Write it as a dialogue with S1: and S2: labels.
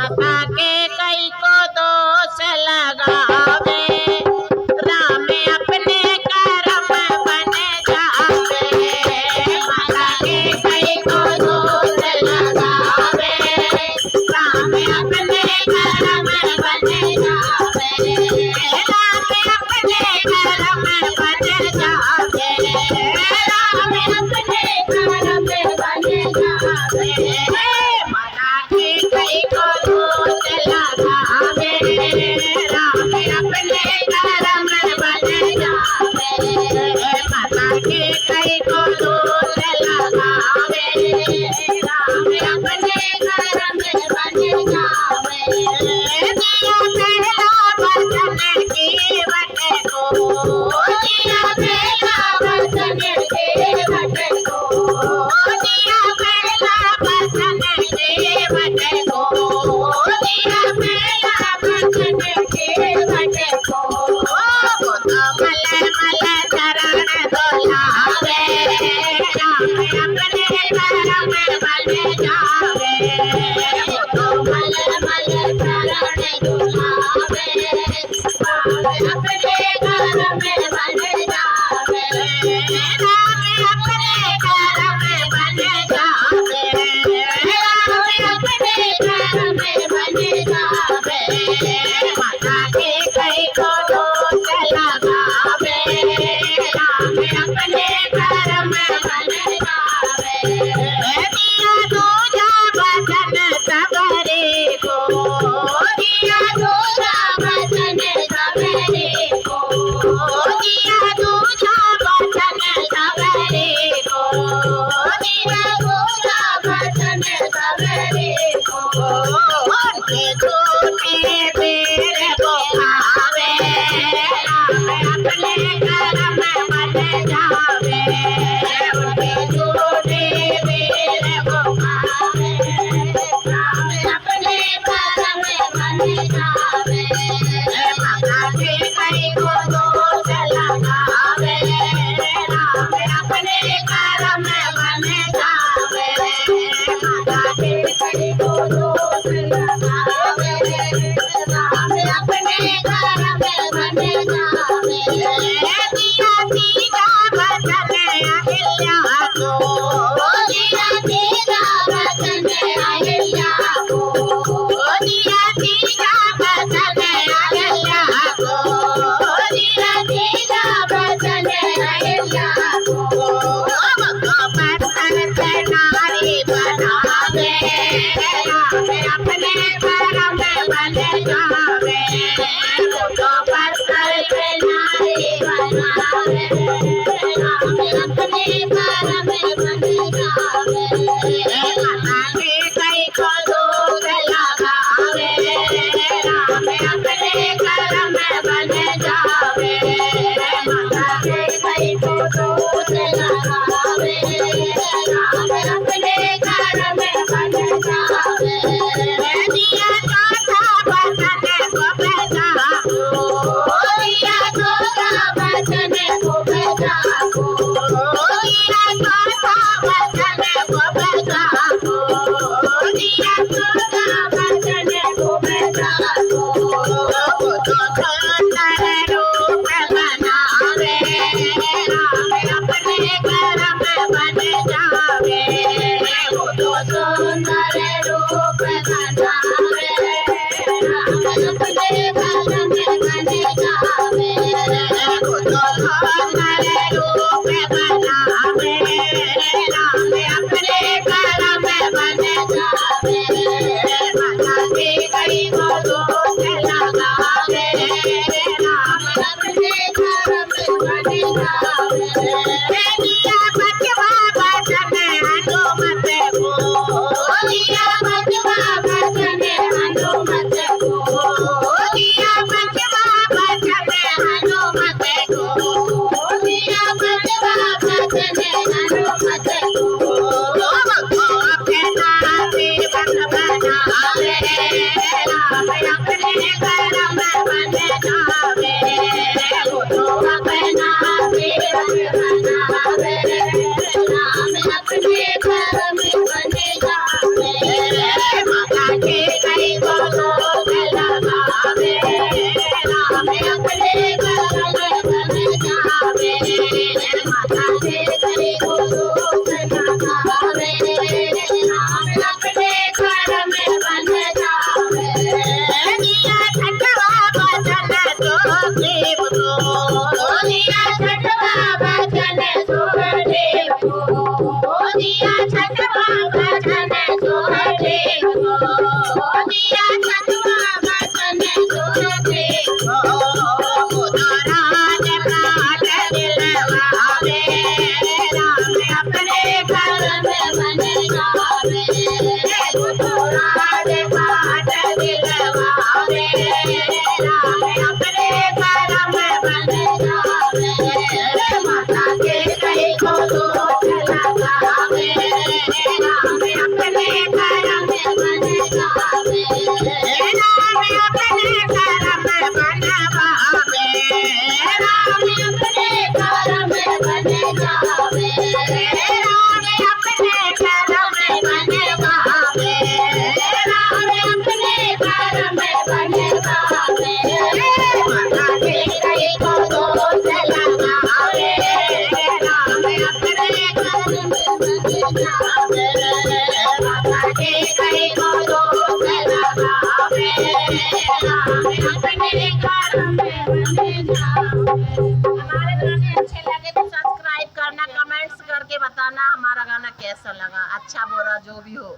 S1: माता के कई को दोष लगावे, राम अपने कर्म बन जावे। माता के कई को दोष लगावे, राम अपने कर्म बन जावे। राम अपने कर्म बन जावे, राम अपने कर्म बन जावे। माता के कई को दोष लगावे, राम अपने कर्म बन जावे। माता के कई को दोष लगावे, राम अपने कर्म बन जावे। दिया पहला वचन केवट को, दिया पहला वचन केवट को, दिया पहला वचन केवट को, दिया पहला वचन केवट को। मल मल चरण धुलावे, राम अपने कर्म बन जावे। मल मल चरण धुलावे, राम अपने कर्म बन जावे। राम अपने कर्म बन जावे, राम अपने कर्म बन जावे। माता के कई को दोष लगावे, राम अपने कर्म बन जावे। दिया दूजा वचन सबरे को, दिया दूजा वचन सबरे को, दिया दूजा वचन सबरे को, दिया दूजा वचन सबरे को। उनके छोटे पैर को खावे, राम अपने कर्म बन जावे। उनके छोटे पैर को खावे, राम अपने कर्म बन जावे। माता के कई को दोष लगावे, राम अपने कर्म बन जावे। माता के कई को दोष लगावे, राम अपने कर्म बन जावे। दिया तीजा वचन अहिल्या को, दिया तीजा वचन अहिल्या को, दिया तीजा वचन अहिल्या को, दिया तीजा वचन अहिल्या को। पत्थर से नारी बनावे, राम अपने कर्म बन जावे। पत्थर से नारी बनावे, राम अपने कर्म बन जावे। माता के कई को दोष लगावे, राम अपने कर्म बन जावे। माता के कई को दोष लगावे, राम अपने कर्म बन जावे। दिया चौथा वचन को बजा को, दिया चौथा वचन को बजा को, दिया चौथा वचन को बजा को, दिया चौथा वचन को बजा को। तो सुंदर रूप बनावे, राम अपने कर्म बन जावे। तो सुंदर रूप बनावे, राम अपने कर्म बन जावे। तो सुंदर रूप बनावे, राम अपने कर्म बन जावे। माता के कई को दोष लगावे, राम अपने कर्म बन जावे। दिया बचवा वचन हनुमत को, दिया बचवा वचन हनुमत को, दिया बचवा वचन हनुमत को, दिया बचवा वचन बनावे, राम अपने कर्म बनवावे, राम अपने कर्म बनवावे, माता के कई को दोष लगावे, राम अपने कर्म बनवावे, माता के कई को दोष लगावे, राम अपने कर्म बनवावे। हमारे गाने अच्छे लगे तो सब्सक्राइब करना, कमेंट्स करके बताना हमारा गाना कैसा लगा, अच्छा बुरा जो भी हो।